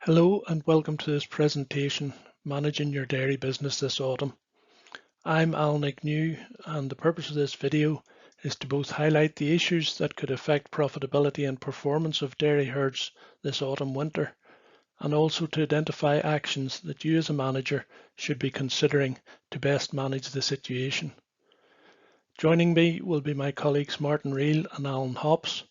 Hello and welcome to this presentation, Managing Your Dairy Business this Autumn. I'm Alan Agnew and the purpose of this video is to both highlight the issues that could affect profitability and performance of dairy herds this autumn-winter and also to identify actions that you as a manager should be considering to best manage the situation. Joining me will be my colleagues Martin Reel and Alan Hops.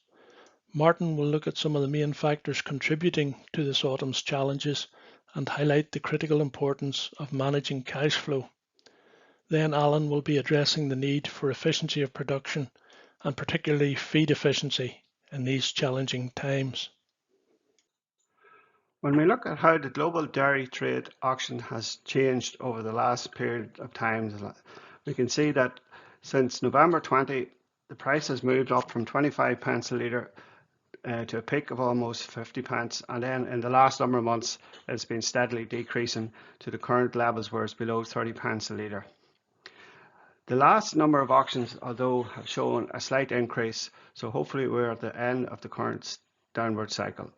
Martin will look at some of the main factors contributing to this autumn's challenges and highlight the critical importance of managing cash flow. Then Alan will be addressing the need for efficiency of production and particularly feed efficiency in these challenging times. When we look at how the global dairy trade auction has changed over the last period of time, we can see that since November 20, the price has moved up from 25 pence a litre to a peak of almost 50 pence, and then in the last number of months it's been steadily decreasing to the current levels where it's below 30 pence a litre. The last number of auctions, although, have shown a slight increase, so hopefully we're at the end of the current downward cycle.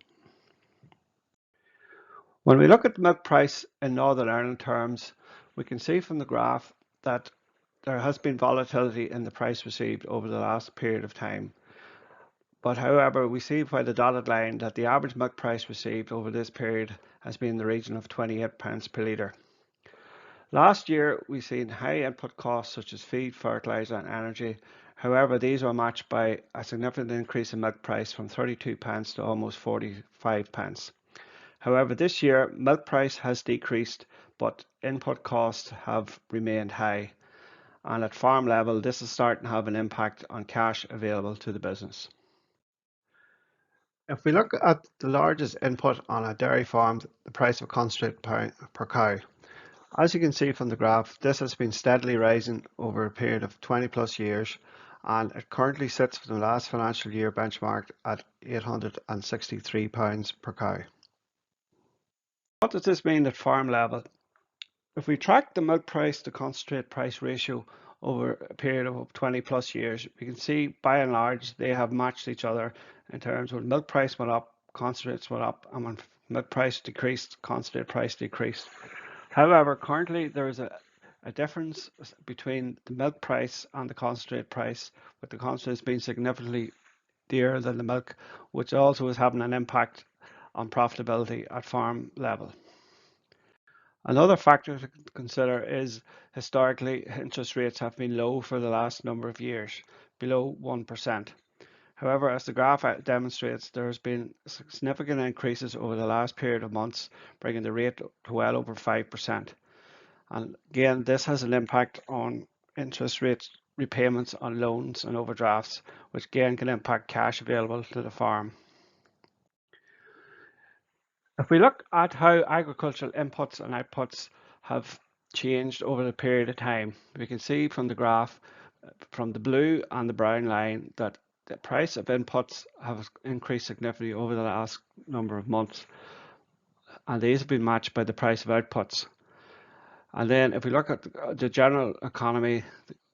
When we look at the milk price in Northern Ireland terms, we can see from the graph that there has been volatility in the price received over the last period of time. But however, we see by the dotted line that the average milk price received over this period has been in the region of 28 pence per litre. Last year, we've seen high input costs such as feed, fertiliser and energy. However, these were matched by a significant increase in milk price from 32 pence to almost 45 pence. However, this year milk price has decreased, but input costs have remained high. And at farm level, this is starting to have an impact on cash available to the business. If we look at the largest input on a dairy farm, the price of concentrate per cow. As you can see from the graph, this has been steadily rising over a period of 20 plus years, and it currently sits for the last financial year benchmarked at £863 per cow. What does this mean at farm level? If we track the milk price to concentrate price ratio over a period of 20 plus years, we can see by and large they have matched each other in terms of when milk price went up, concentrates went up, and when milk price decreased, concentrate price decreased. However, currently there is a difference between the milk price and the concentrate price, with the concentrates being significantly dearer than the milk, which also is having an impact on profitability at farm level. Another factor to consider is historically interest rates have been low for the last number of years, below 1%. However, as the graph demonstrates, there has been significant increases over the last period of months, bringing the rate to well over 5%. And again, this has an impact on interest rates repayments on loans and overdrafts, which again can impact cash available to the farm. If we look at how agricultural inputs and outputs have changed over the period of time, we can see from the graph, from the blue and the brown line, that the price of inputs have increased significantly over the last number of months, and these have been matched by the price of outputs. And then if we look at the general economy,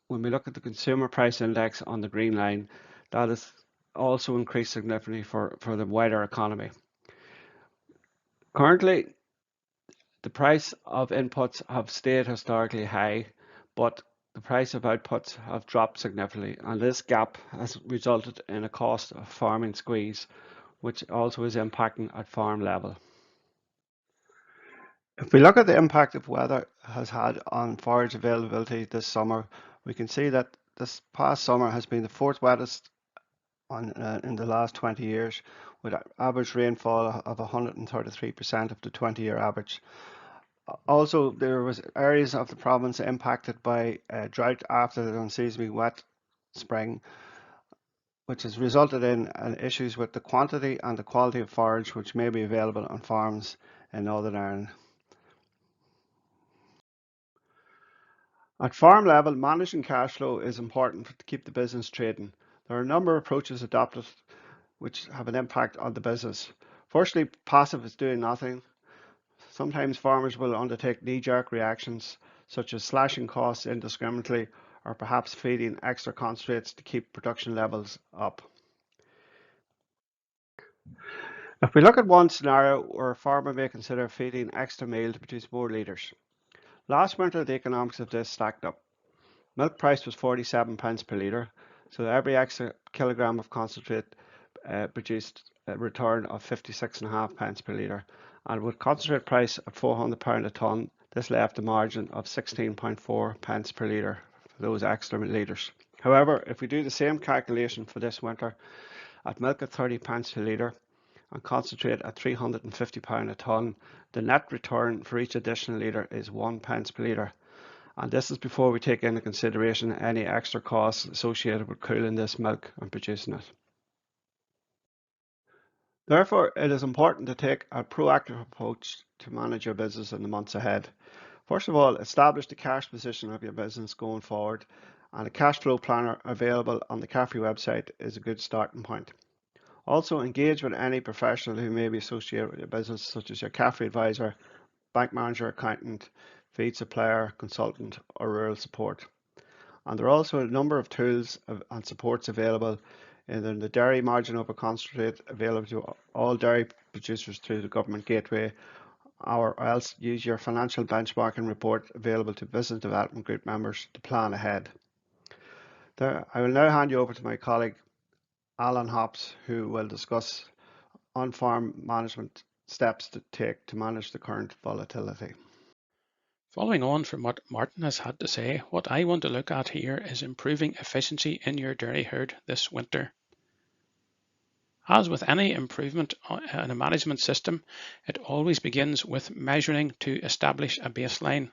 when we look at the consumer price index on the green line, that has also increased significantly for the wider economy. Currently, the price of inputs have stayed historically high, but the price of outputs have dropped significantly, and this gap has resulted in a cost of farming squeeze, which also is impacting at farm level. If we look at the impact of weather has had on forage availability this summer, we can see that this past summer has been the fourth wettest in the last 20 years, with average rainfall of 133% of the 20-year average. Also, there was areas of the province impacted by drought after the unseasonably wet spring, which has resulted in issues with the quantity and the quality of forage which may be available on farms in Northern Ireland. At farm level, managing cash flow is important to keep the business trading. There are a number of approaches adopted which have an impact on the business. Firstly, passive is doing nothing. Sometimes farmers will undertake knee-jerk reactions such as slashing costs indiscriminately or perhaps feeding extra concentrates to keep production levels up. If we look at one scenario where a farmer may consider feeding extra meal to produce more litres. Last winter the economics of this stacked up. Milk price was 47 pence per litre, so every extra kilogram of concentrate produced a return of 56.5 pence per litre, and with concentrate price at £400 a tonne, this left a margin of 16.4 pence per litre for those extra litres. However, if we do the same calculation for this winter, at milk at 30 pence per litre and concentrate at £350 a tonne, the net return for each additional litre is 1 pence per litre. And this is before we take into consideration any extra costs associated with cooling this milk and producing it. Therefore, it is important to take a proactive approach to manage your business in the months ahead. First of all, establish the cash position of your business going forward, and a cash flow planner available on the CAFRE website is a good starting point. Also, engage with any professional who may be associated with your business, such as your CAFRE advisor, bank manager, accountant, feed supplier, consultant, or rural support. And there are also a number of tools and supports available in the dairy margin over concentrate available to all dairy producers through the government gateway, or else use your financial benchmarking report available to business development group members to plan ahead. I will now hand you over to my colleague Alan Hops, who will discuss on-farm management steps to take to manage the current volatility. Following on from what Martin has had to say, what I want to look at here is improving efficiency in your dairy herd this winter. As with any improvement in a management system, it always begins with measuring to establish a baseline.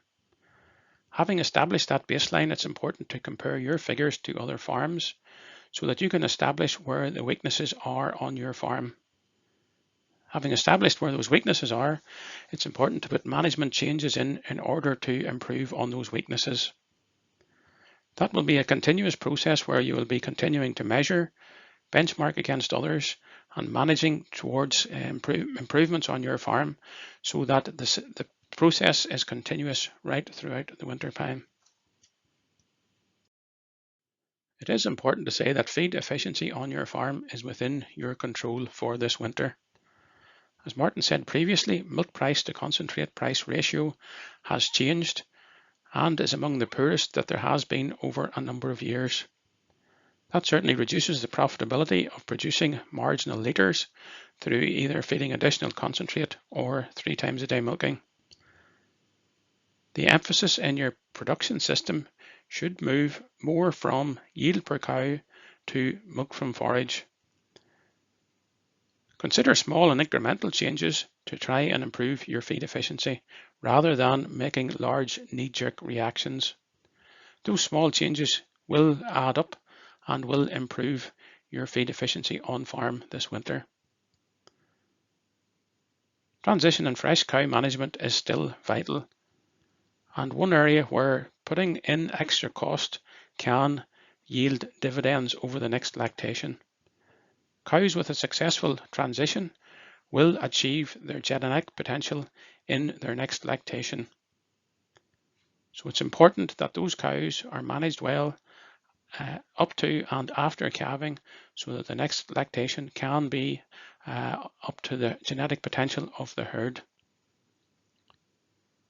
Having established that baseline, it's important to compare your figures to other farms so that you can establish where the weaknesses are on your farm. Having established where those weaknesses are, it's important to put management changes in order to improve on those weaknesses. That will be a continuous process where you will be continuing to measure, benchmark against others, and managing towards improvements on your farm so that the process is continuous right throughout the winter time. It is important to say that feed efficiency on your farm is within your control for this winter. As Martin said previously, milk price to concentrate price ratio has changed and is among the poorest that there has been over a number of years. That certainly reduces the profitability of producing marginal litres through either feeding additional concentrate or 3 times a day milking. The emphasis in your production system should move more from yield per cow to milk from forage. Consider small and incremental changes to try and improve your feed efficiency rather than making large knee-jerk reactions. Those small changes will add up and will improve your feed efficiency on farm this winter. Transition and fresh cow management is still vital, and one area where putting in extra cost can yield dividends over the next lactation. Cows with a successful transition will achieve their genetic potential in their next lactation. So it's important that those cows are managed well up to and after calving so that the next lactation can be up to the genetic potential of the herd.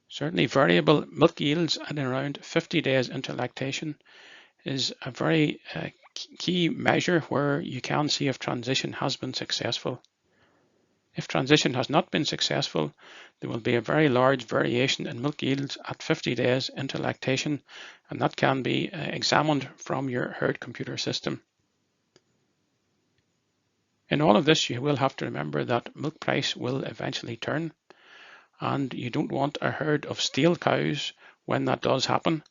Certainly variable milk yields at around 50 days into lactation is a very key measure where you can see if transition has been successful. If transition has not been successful, there will be a very large variation in milk yields at 50 days into lactation, and that can be examined from your herd computer system. In all of this, you will have to remember that milk price will eventually turn, and you don't want a herd of stale cows when that does happen,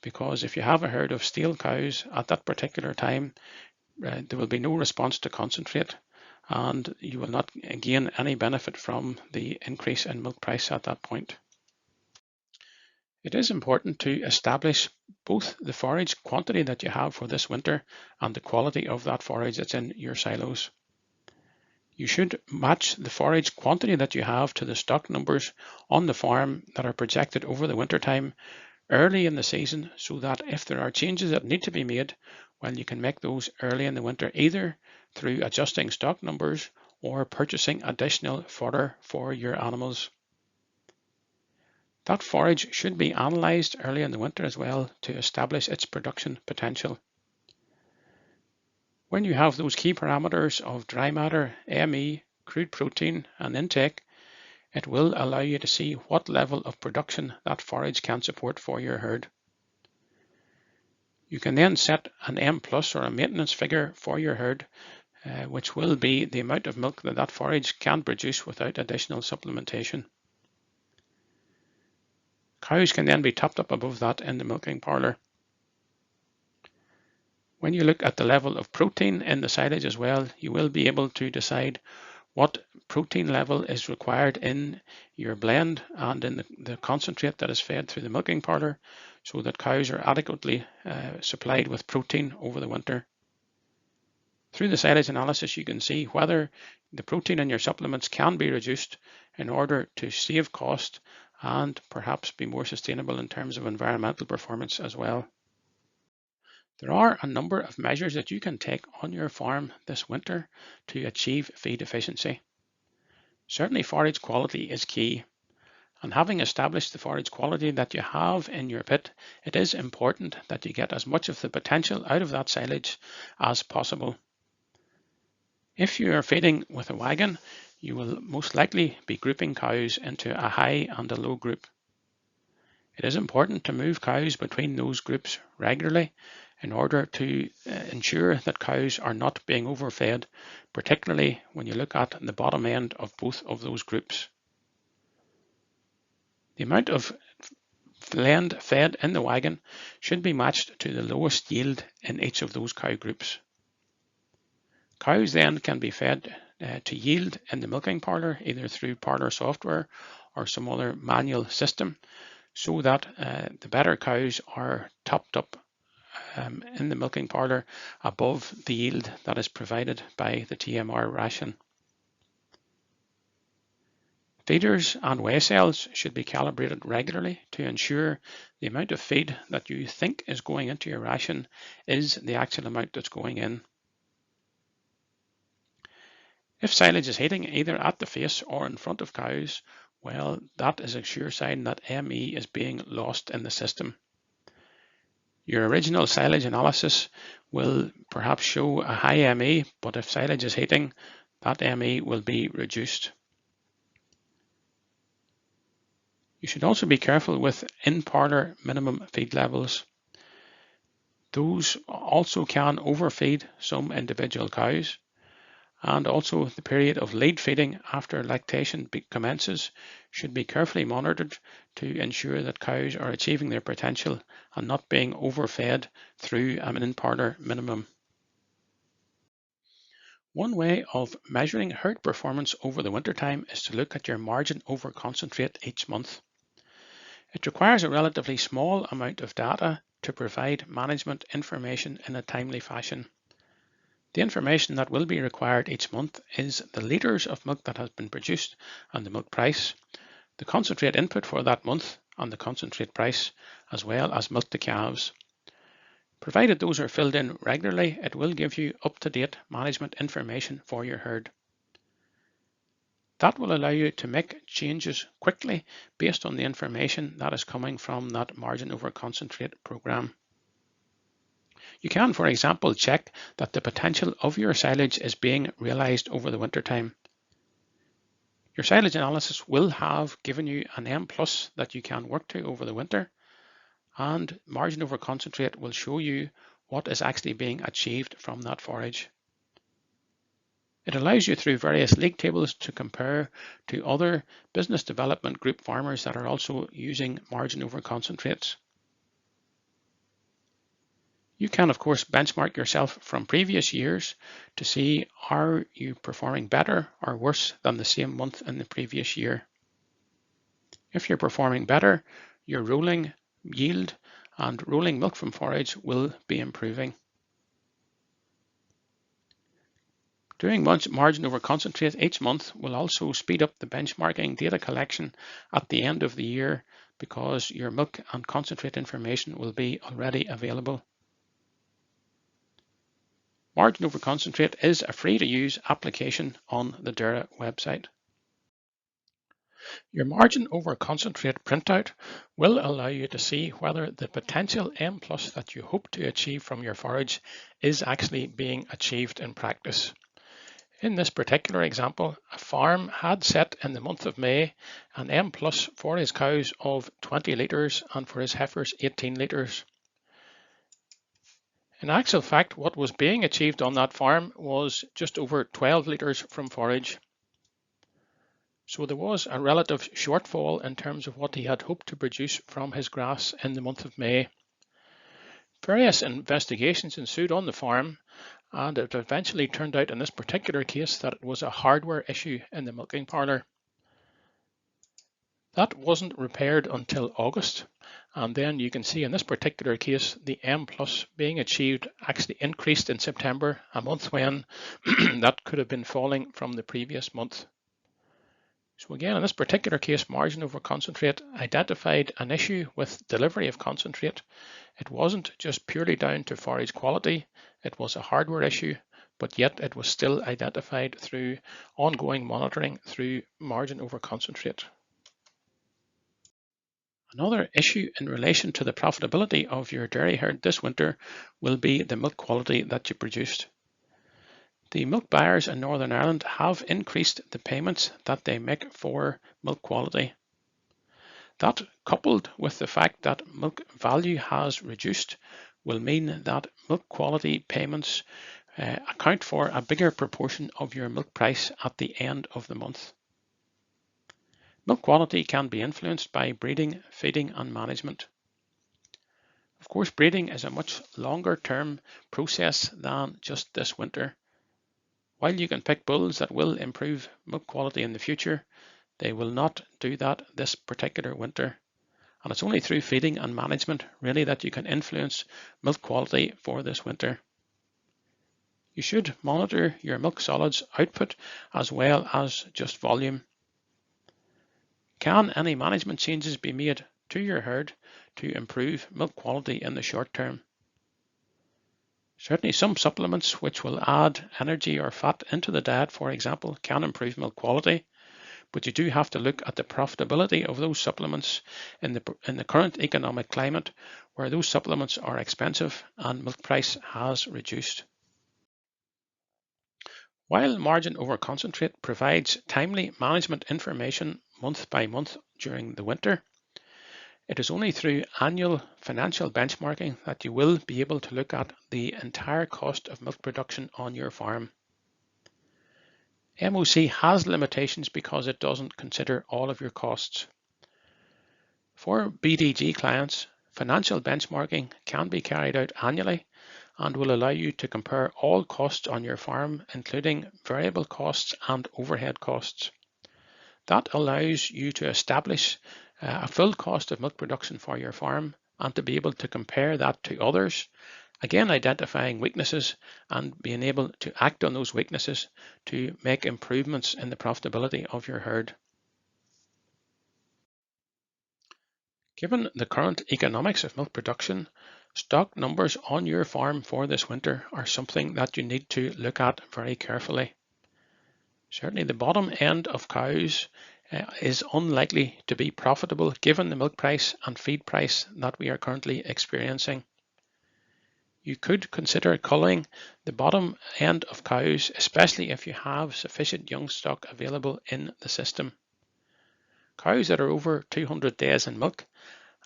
because if you have a herd of stale cows at that particular time, there will be no response to concentrate, and you will not gain any benefit from the increase in milk price at that point. It is important to establish both the forage quantity that you have for this winter and the quality of that forage that's in your silos. You should match the forage quantity that you have to the stock numbers on the farm that are projected over the winter time early in the season, so that if there are changes that need to be made, well, you can make those early in the winter, either through adjusting stock numbers or purchasing additional fodder for your animals. That forage should be analysed early in the winter as well to establish its production potential. When you have those key parameters of dry matter, AME, crude protein and intake, it will allow you to see what level of production that forage can support for your herd. You can then set an M+ or a maintenance figure for your herd, which will be the amount of milk that forage can produce without additional supplementation. Cows can then be topped up above that in the milking parlour. When you look at the level of protein in the silage as well, you will be able to decide what protein level is required in your blend and in the concentrate that is fed through the milking parlour, so that cows are adequately supplied with protein over the winter. Through the silage analysis, you can see whether the protein in your supplements can be reduced in order to save cost and perhaps be more sustainable in terms of environmental performance as well. There are a number of measures that you can take on your farm this winter to achieve feed efficiency. Certainly forage quality is key, and having established the forage quality that you have in your pit, it is important that you get as much of the potential out of that silage as possible. If you are feeding with a wagon, you will most likely be grouping cows into a high and a low group. It is important to move cows between those groups regularly in order to ensure that cows are not being overfed, particularly when you look at the bottom end of both of those groups. The amount of blend fed in the wagon should be matched to the lowest yield in each of those cow groups. Cows then can be fed to yield in the milking parlour, either through parlour software or some other manual system, so that the better cows are topped up in the milking parlour above the yield that is provided by the TMR ration. Feeders and weigh cells should be calibrated regularly to ensure the amount of feed that you think is going into your ration is the actual amount that's going in. If silage is heating either at the face or in front of cows, well, that is a sure sign that ME is being lost in the system. Your original silage analysis will perhaps show a high ME, but if silage is heating, that ME will be reduced. You should also be careful with in-parlour minimum feed levels. Those also can overfeed some individual cows, and also the period of lead feeding after lactation commences should be carefully monitored to ensure that cows are achieving their potential and not being overfed through an in-parlour minimum. One way of measuring herd performance over the wintertime is to look at your margin over concentrate each month. It requires a relatively small amount of data to provide management information in a timely fashion. The information that will be required each month is the litres of milk that has been produced and the milk price, the concentrate input for that month and the concentrate price, as well as milk to calves. Provided those are filled in regularly, it will give you up-to-date management information for your herd. That will allow you to make changes quickly based on the information that is coming from that margin over concentrate program. You can, for example, check that the potential of your silage is being realized over the wintertime. Your silage analysis will have given you an M+ that you can work to over the winter, and margin over concentrate will show you what is actually being achieved from that forage. It allows you through various league tables to compare to other business development group farmers that are also using margin over concentrates. You can, of course, benchmark yourself from previous years to see are you performing better or worse than the same month in the previous year. If you're performing better, your rolling yield and rolling milk from forage will be improving. Doing margin over concentrate each month will also speed up the benchmarking data collection at the end of the year because your milk and concentrate information will be already available. Margin over concentrate is a free-to-use application on the DERA website. Your margin over concentrate printout will allow you to see whether the potential M+ that you hope to achieve from your forage is actually being achieved in practice. In this particular example, a farm had set in the month of May an M+ for his cows of 20 litres and for his heifers 18 litres. In actual fact, what was being achieved on that farm was just over 12 litres from forage. So there was a relative shortfall in terms of what he had hoped to produce from his grass in the month of May. Various investigations ensued on the farm, and it eventually turned out in this particular case that it was a hardware issue in the milking parlour. That wasn't repaired until August, and then you can see in this particular case the M+ being achieved actually increased in September, a month when that could have been falling from the previous month. So again, in this particular case, margin over concentrate identified an issue with delivery of concentrate. It wasn't just purely down to forage quality, it was a hardware issue, but yet it was still identified through ongoing monitoring through margin over concentrate. Another issue in relation to the profitability of your dairy herd this winter will be the milk quality that you produced. The milk buyers in Northern Ireland have increased the payments that they make for milk quality. That, coupled with the fact that milk value has reduced, will mean that milk quality payments account for a bigger proportion of your milk price at the end of the month. Milk quality can be influenced by breeding, feeding and management. Of course, breeding is a much longer term process than just this winter. While you can pick bulls that will improve milk quality in the future, they will not do that this particular winter. And it's only through feeding and management really that you can influence milk quality for this winter. You should monitor your milk solids output as well as just volume. Can any management changes be made to your herd to improve milk quality in the short term? Certainly some supplements which will add energy or fat into the diet, for example, can improve milk quality, but you do have to look at the profitability of those supplements in the current economic climate where those supplements are expensive and milk price has reduced. While margin over concentrate provides timely management information month by month during the winter, it is only through annual financial benchmarking that you will be able to look at the entire cost of milk production on your farm. MOC has limitations because it doesn't consider all of your costs. For BDG clients, financial benchmarking can be carried out annually and will allow you to compare all costs on your farm, including variable costs and overhead costs. That allows you to establish a full cost of milk production for your farm and to be able to compare that to others, again identifying weaknesses and being able to act on those weaknesses to make improvements in the profitability of your herd. Given the current economics of milk production, stock numbers on your farm for this winter are something that you need to look at very carefully. Certainly the bottom end of cows is unlikely to be profitable given the milk price and feed price that we are currently experiencing. You could consider culling the bottom end of cows, especially if you have sufficient young stock available in the system. Cows that are over 200 days in milk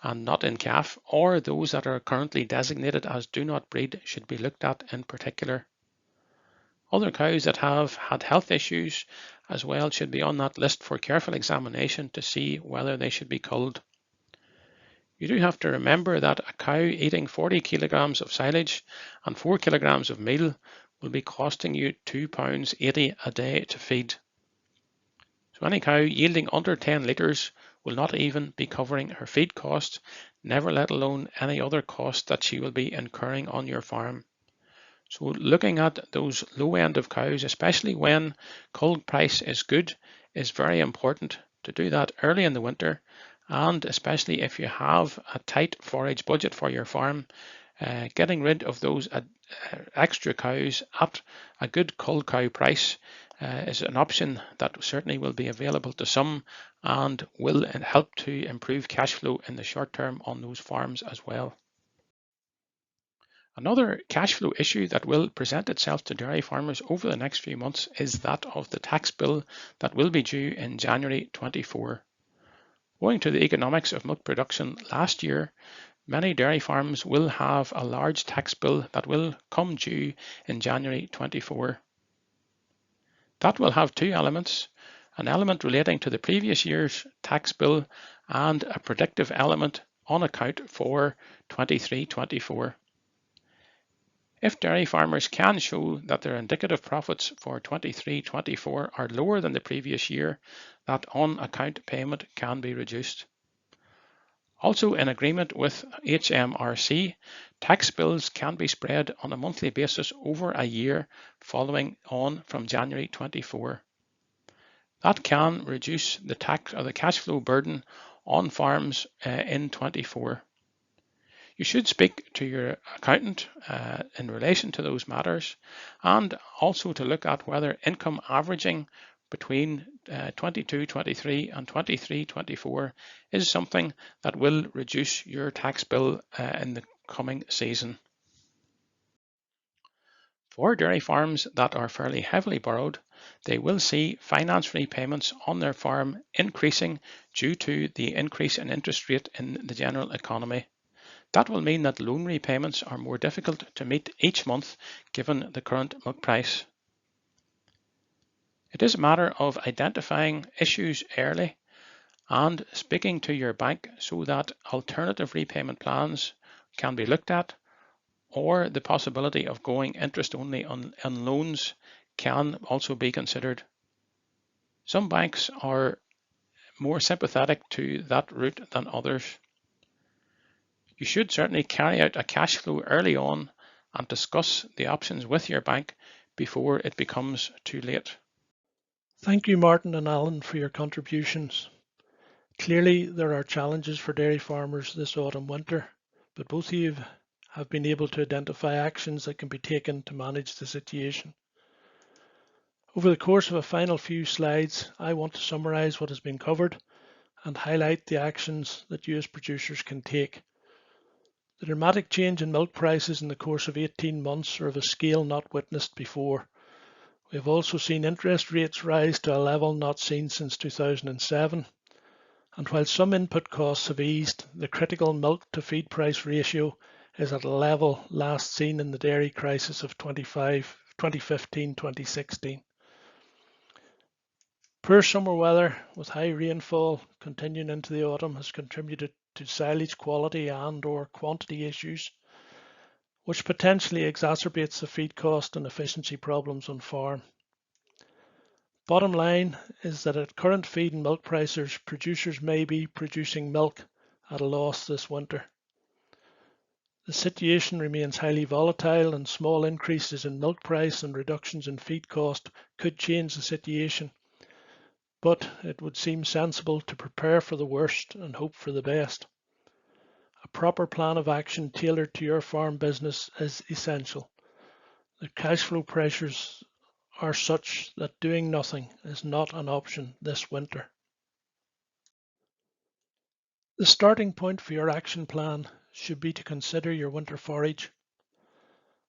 and not in calf, or those that are currently designated as do not breed, should be looked at in particular. Other cows that have had health issues as well should be on that list for careful examination to see whether they should be culled. You do have to remember that a cow eating 40 kilograms of silage and 4 kilograms of meal will be costing you £2.80 a day to feed. So any cow yielding under 10 litres will not even be covering her feed cost, never let alone any other cost that she will be incurring on your farm. So looking at those low end of cows, especially when culled price is good, is very important to do that early in the winter, and especially if you have a tight forage budget for your farm, getting rid of those extra cows at a good cull cow price is an option that certainly will be available to some and will help to improve cash flow in the short term on those farms as well. Another cash flow issue that will present itself to dairy farmers over the next few months is that of the tax bill that will be due in January 24. Owing to the economics of milk production last year, many dairy farms will have a large tax bill that will come due in January 24. That will have two elements, an element relating to the previous year's tax bill and a predictive element on account for 23-24. If dairy farmers can show that their indicative profits for 23-24 are lower than the previous year, that on-account payment can be reduced. Also, in agreement with HMRC, tax bills can be spread on a monthly basis over a year following on from January 24. That can reduce the tax or the cash flow burden on farms in 24. You should speak to your accountant in relation to those matters, and also to look at whether income averaging between 22-23 and 23-24 is something that will reduce your tax bill in the coming season. For dairy farms that are fairly heavily borrowed, they will see finance repayments on their farm increasing due to the increase in interest rate in the general economy. That will mean that loan repayments are more difficult to meet each month given the current milk price. It is a matter of identifying issues early and speaking to your bank so that alternative repayment plans can be looked at, or the possibility of going interest only on loans can also be considered. Some banks are more sympathetic to that route than others. You should certainly carry out a cash flow early on and discuss the options with your bank before it becomes too late. Thank you, Martin and Alan, for your contributions. Clearly, there are challenges for dairy farmers this autumn-winter, but both of you have been able to identify actions that can be taken to manage the situation. Over the course of a final few slides, I want to summarise what has been covered and highlight the actions that you as producers can take. The dramatic change in milk prices in the course of 18 months are of a scale not witnessed before. We have also seen interest rates rise to a level not seen since 2007. And while some input costs have eased, the critical milk to feed price ratio is at a level last seen in the dairy crisis of 2015-2016. Poor summer weather with high rainfall continuing into the autumn has contributed to silage quality and/or quantity issues, which potentially exacerbates the feed cost and efficiency problems on farm. Bottom line is that at current feed and milk prices, producers may be producing milk at a loss this winter. The situation remains highly volatile, and small increases in milk price and reductions in feed cost could change the situation. But it would seem sensible to prepare for the worst and hope for the best. A proper plan of action tailored to your farm business is essential. The cash flow pressures are such that doing nothing is not an option this winter. The starting point for your action plan should be to consider your winter forage.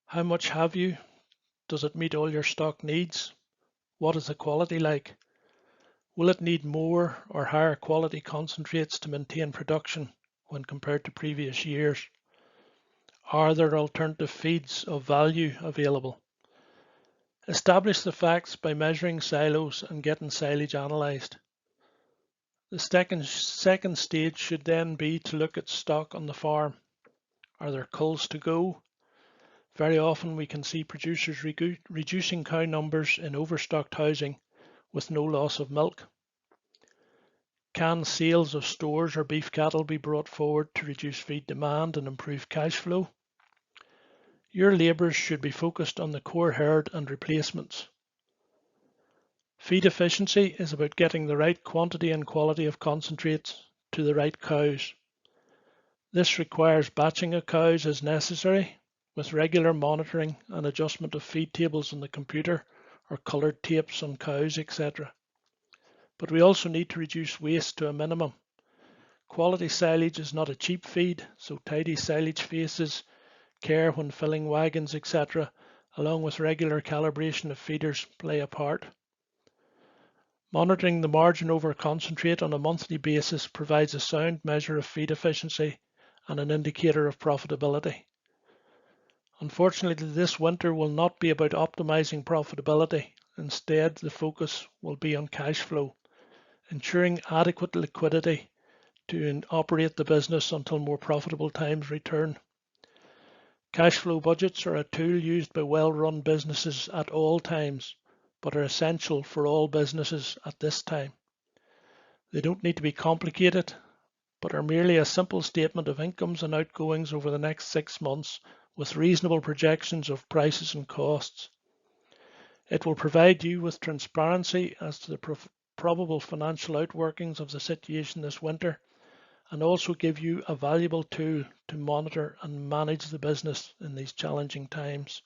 How much have you? Does it meet all your stock needs? What is the quality like? Will it need more or higher quality concentrates to maintain production when compared to previous years? Are there alternative feeds of value available? Establish the facts by measuring silos and getting silage analysed. The second stage should then be to look at stock on the farm. Are there culls to go? Very often we can see producers reducing cow numbers in overstocked housing with no loss of milk. Can sales of stores or beef cattle be brought forward to reduce feed demand and improve cash flow? Your labours should be focused on the core herd and replacements. Feed efficiency is about getting the right quantity and quality of concentrates to the right cows. This requires batching of cows as necessary, with regular monitoring and adjustment of feed tables on the computer or coloured tapes on cows, etc. But we also need to reduce waste to a minimum. Quality silage is not a cheap feed, so tidy silage faces, care when filling wagons, etc., along with regular calibration of feeders play a part. Monitoring the margin over concentrate on a monthly basis provides a sound measure of feed efficiency and an indicator of profitability. Unfortunately, this winter will not be about optimizing profitability. Instead, the focus will be on cash flow, ensuring adequate liquidity to operate the business until more profitable times return. Cash flow budgets are a tool used by well-run businesses at all times, but are essential for all businesses at this time. They don't need to be complicated, but are merely a simple statement of incomes and outgoings over the next 6 months with reasonable projections of prices and costs. It will provide you with transparency as to the probable financial outworkings of the situation this winter, and also give you a valuable tool to monitor and manage the business in these challenging times.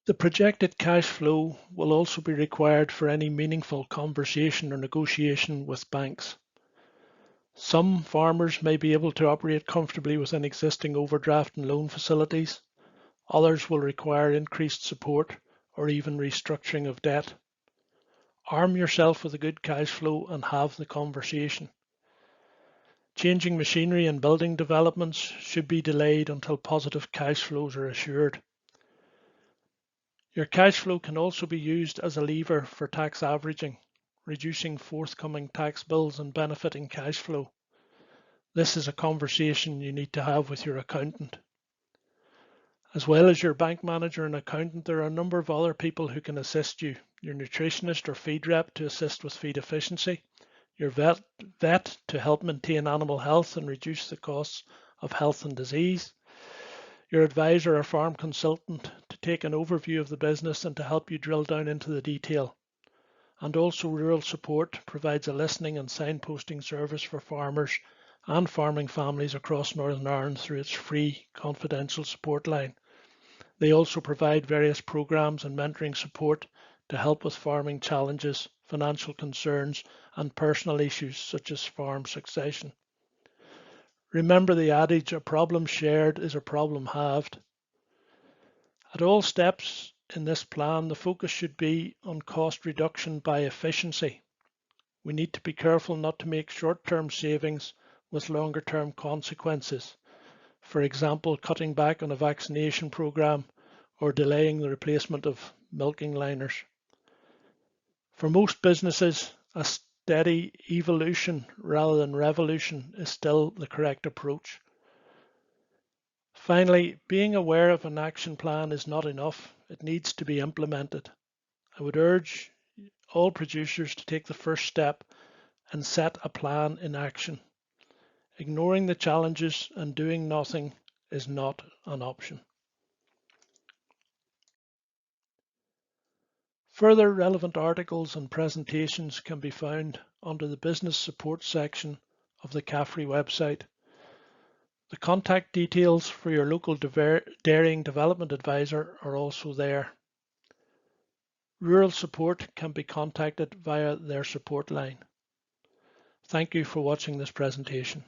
The projected cash flow will also be required for any meaningful conversation or negotiation with banks. Some farmers may be able to operate comfortably within existing overdraft and loan facilities. Others will require increased support or even restructuring of debt. Arm yourself with a good cash flow and have the conversation. Changing machinery and building developments should be delayed until positive cash flows are assured. Your cash flow can also be used as a lever for tax averaging, reducing forthcoming tax bills and benefiting cash flow. This is a conversation you need to have with your accountant. As well as your bank manager and accountant, there are a number of other people who can assist you. Your nutritionist or feed rep to assist with feed efficiency, your vet to help maintain animal health and reduce the costs of health and disease, your advisor or farm consultant to take an overview of the business and to help you drill down into the detail. And also Rural Support provides a listening and signposting service for farmers and farming families across Northern Ireland through its free confidential support line. They also provide various programs and mentoring support to help with farming challenges, financial concerns, and personal issues such as farm succession. Remember the adage, a problem shared is a problem halved. At all steps in this plan, the focus should be on cost reduction by efficiency. We need to be careful not to make short-term savings with longer-term consequences. For example, cutting back on a vaccination program or delaying the replacement of milking liners. For most businesses, a steady evolution rather than revolution is still the correct approach. Finally, being aware of an action plan is not enough. It needs to be implemented. I would urge all producers to take the first step and set a plan in action. Ignoring the challenges and doing nothing is not an option. Further relevant articles and presentations can be found under the Business Support section of the CAFRE website. The contact details for your local dairying development advisor are also there. Rural Support can be contacted via their support line. Thank you for watching this presentation.